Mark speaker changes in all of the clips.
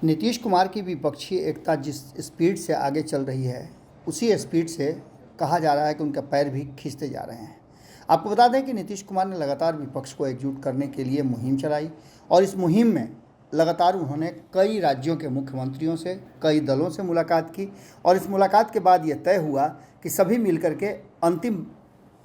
Speaker 1: नीतीश कुमार की विपक्षी एकता जिस स्पीड से आगे चल रही है, उसी स्पीड से कहा जा रहा है कि उनका पैर भी खींचते जा रहे हैं। आपको बता दें कि नीतीश कुमार ने लगातार विपक्ष को एकजुट करने के लिए मुहिम चलाई और इस मुहिम में लगातार उन्होंने कई राज्यों के मुख्यमंत्रियों से, कई दलों से मुलाकात की और इस मुलाकात के बाद ये तय हुआ कि सभी मिलकर के अंतिम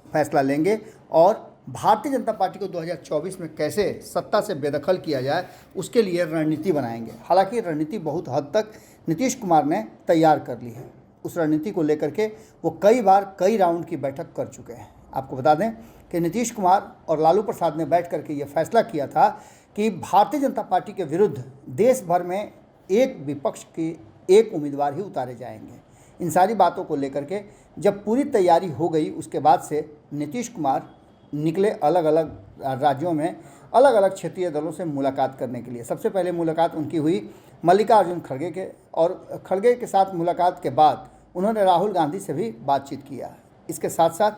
Speaker 1: फैसला लेंगे और भारतीय जनता पार्टी को 2024 में कैसे सत्ता से बेदखल किया जाए उसके लिए रणनीति बनाएंगे। हालांकि रणनीति बहुत हद तक नीतीश कुमार ने तैयार कर ली है। उस रणनीति को लेकर के वो कई बार कई राउंड की बैठक कर चुके हैं। आपको बता दें कि नीतीश कुमार और लालू प्रसाद ने बैठ करके ये फैसला किया था कि भारतीय जनता पार्टी के विरुद्ध देश भर में एक विपक्ष की एक उम्मीदवार ही उतारे जाएंगे। इन सारी बातों को लेकर के जब पूरी तैयारी हो गई, उसके बाद से नीतीश कुमार निकले अलग अलग राज्यों में अलग अलग क्षेत्रीय दलों से मुलाकात करने के लिए। सबसे पहले मुलाकात उनकी हुई मल्लिकार्जुन खड़गे के, और खड़गे के साथ मुलाकात के बाद उन्होंने राहुल गांधी से भी बातचीत किया। इसके साथ साथ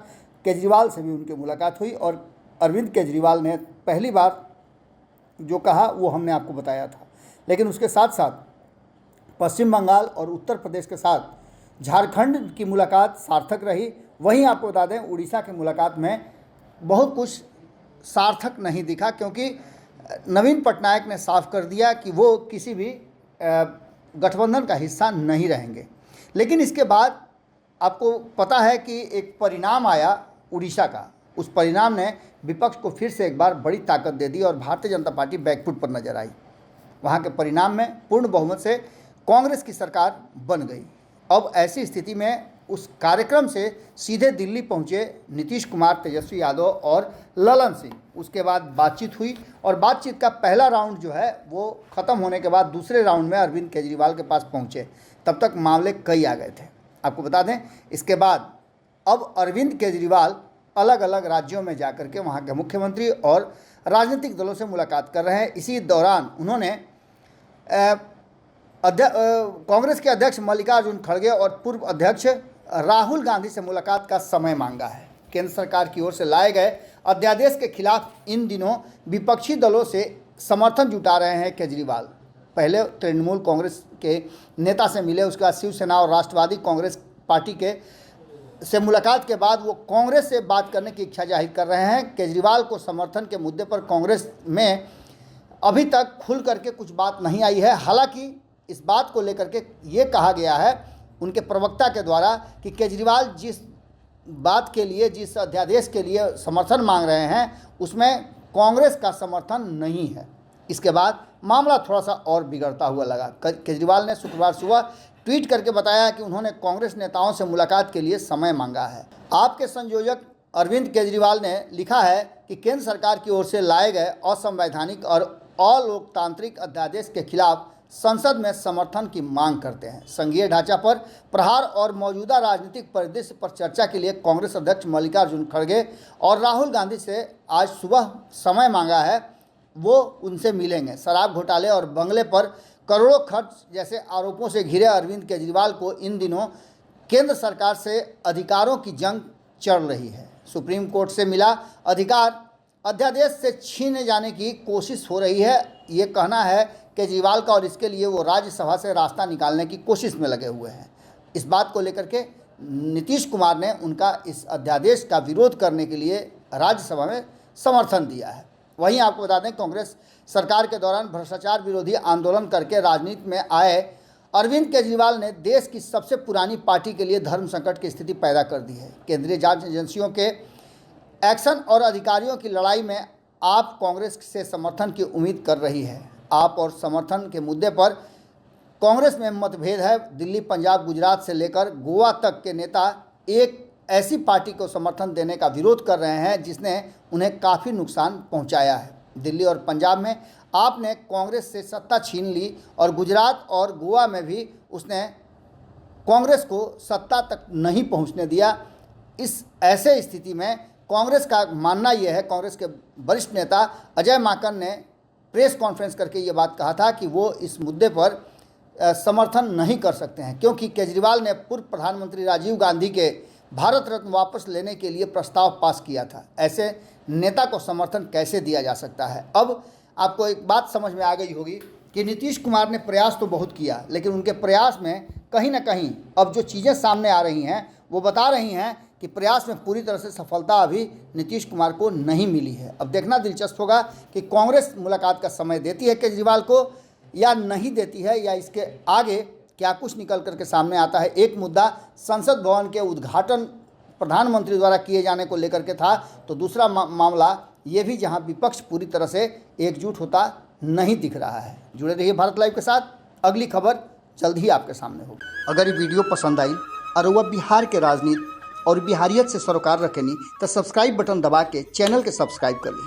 Speaker 1: केजरीवाल से भी उनकी मुलाकात हुई और अरविंद केजरीवाल ने पहली बार जो कहा वो हमने आपको बताया था, लेकिन उसके साथ साथ पश्चिम बंगाल और उत्तर प्रदेश के साथ झारखंड की मुलाकात सार्थक रही। वहीं आपको बता दें उड़ीसा की मुलाकात में बहुत कुछ सार्थक नहीं दिखा, क्योंकि नवीन पटनायक ने साफ कर दिया कि वो किसी भी गठबंधन का हिस्सा नहीं रहेंगे। लेकिन इसके बाद आपको पता है कि एक परिणाम आया उड़ीसा का। उस परिणाम ने विपक्ष को फिर से एक बार बड़ी ताकत दे दी और भारतीय जनता पार्टी बैकफुट पर नजर आई। वहाँ के परिणाम में पूर्ण बहुमत से कांग्रेस की सरकार बन गई। अब ऐसी स्थिति में उस कार्यक्रम से सीधे दिल्ली पहुंचे नीतीश कुमार, तेजस्वी यादव और ललन सिंह। उसके बाद बातचीत हुई और बातचीत का पहला राउंड जो है वो ख़त्म होने के बाद दूसरे राउंड में अरविंद केजरीवाल के पास पहुंचे। तब तक मामले कई आ गए थे। आपको बता दें इसके बाद अब अरविंद केजरीवाल अलग अलग राज्यों में जाकर के वहाँ के मुख्यमंत्री और राजनीतिक दलों से मुलाकात कर रहे हैं। इसी दौरान उन्होंने कांग्रेस के अध्यक्ष मल्लिकार्जुन खड़गे और पूर्व अध्यक्ष राहुल गांधी से मुलाकात का समय मांगा है। केंद्र सरकार की ओर से लाए गए अध्यादेश के खिलाफ इन दिनों विपक्षी दलों से समर्थन जुटा रहे हैं केजरीवाल। पहले तृणमूल कांग्रेस के नेता से मिले, उसके बाद शिवसेना और राष्ट्रवादी कांग्रेस पार्टी के से मुलाकात के बाद वो कांग्रेस से बात करने की इच्छा जाहिर कर रहे हैं। केजरीवाल को समर्थन के मुद्दे पर कांग्रेस में अभी तक खुल करके कुछ बात नहीं आई है। हालांकि इस बात को लेकर के ये कहा गया है उनके प्रवक्ता के द्वारा कि केजरीवाल जिस बात के लिए, जिस अध्यादेश के लिए समर्थन मांग रहे हैं उसमें कांग्रेस का समर्थन नहीं है। इसके बाद मामला थोड़ा सा और बिगड़ता हुआ लगा। केजरीवाल ने शुक्रवार सुबह ट्वीट करके बताया कि उन्होंने कांग्रेस नेताओं से मुलाकात के लिए समय मांगा है। आपके संयोजक अरविंद केजरीवाल ने लिखा है कि केंद्र सरकार की ओर से लाए गए असंवैधानिक और अलोकतांत्रिक अध्यादेश के खिलाफ संसद में समर्थन की मांग करते हैं। संघीय ढांचा पर प्रहार और मौजूदा राजनीतिक परिदृश्य पर चर्चा के लिए कांग्रेस अध्यक्ष मल्लिकार्जुन खड़गे और राहुल गांधी से आज सुबह समय मांगा है। वो उनसे मिलेंगे। शराब घोटाले और बंगले पर करोड़ों खर्च जैसे आरोपों से घिरे अरविंद केजरीवाल को इन दिनों केंद्र सरकार से अधिकारों की जंग चल रही है। सुप्रीम कोर्ट से मिला अधिकार अध्यादेश से छीने जाने की कोशिश हो रही है, ये कहना है केजरीवाल का, और इसके लिए वो राज्यसभा से रास्ता निकालने की कोशिश में लगे हुए हैं। इस बात को लेकर के नीतीश कुमार ने उनका इस अध्यादेश का विरोध करने के लिए राज्यसभा में समर्थन दिया है। वहीं आपको बता दें कांग्रेस सरकार के दौरान भ्रष्टाचार विरोधी आंदोलन करके राजनीति में आए अरविंद केजरीवाल ने देश की सबसे पुरानी पार्टी के लिए धर्म संकट की स्थिति पैदा कर दी है। केंद्रीय जांच एजेंसियों के एक्शन और अधिकारियों की लड़ाई में आप कांग्रेस से समर्थन की उम्मीद कर रही है। आप और समर्थन के मुद्दे पर कांग्रेस में मतभेद है। दिल्ली, पंजाब, गुजरात से लेकर गोवा तक के नेता एक ऐसी पार्टी को समर्थन देने का विरोध कर रहे हैं जिसने उन्हें काफ़ी नुकसान पहुंचाया है। दिल्ली और पंजाब में आपने कांग्रेस से सत्ता छीन ली और गुजरात और गोवा में भी उसने कांग्रेस को सत्ता तक नहीं पहुंचने दिया। इस ऐसे स्थिति में कांग्रेस का मानना यह है, कांग्रेस के वरिष्ठ नेता अजय माकन ने प्रेस कॉन्फ्रेंस करके ये बात कहा था कि वो इस मुद्दे पर समर्थन नहीं कर सकते हैं, क्योंकि केजरीवाल ने पूर्व प्रधानमंत्री राजीव गांधी के भारत रत्न वापस लेने के लिए प्रस्ताव पास किया था। ऐसे नेता को समर्थन कैसे दिया जा सकता है? अब आपको एक बात समझ में आ गई होगी कि नीतीश कुमार ने प्रयास तो बहुत किया, लेकिन उनके प्रयास में कहीं ना कहीं अब जो चीज़ें सामने आ रही हैं वो बता रही हैं कि प्रयास में पूरी तरह से सफलता अभी नीतीश कुमार को नहीं मिली है। अब देखना दिलचस्प होगा कि कांग्रेस मुलाकात का समय देती है केजरीवाल को या नहीं देती है, या इसके आगे क्या कुछ निकल करके सामने आता है। एक मुद्दा संसद भवन के उद्घाटन प्रधानमंत्री द्वारा किए जाने को लेकर के था, तो दूसरा मामला ये भी जहां विपक्ष पूरी तरह से एकजुट होता नहीं दिख रहा है। जुड़े रहिए भारत लाइव के साथ, अगली खबर जल्द ही आपके सामने होगी। अगर ये वीडियो पसंद आई और वह बिहार के राजनीति और बिहारियत से सरोकार रखेनी तो सब्सक्राइब बटन दबा के चैनल के सब्सक्राइब कर ली।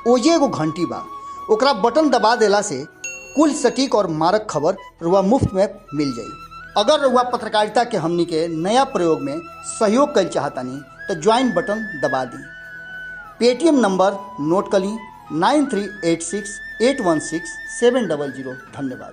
Speaker 1: ओजे एगो घंटी बा, ओकरा बटन दबा देला से कुल सटीक और मारक खबर रुआ मुफ्त में मिल जाई। अगर रुआ पत्रकारिता के हमनी के नया प्रयोग में सहयोग कर चाहतानी तो ज्वाइन बटन दबा दी। पेटीएम नंबर नोट कर ली 9386816700। धन्यवाद।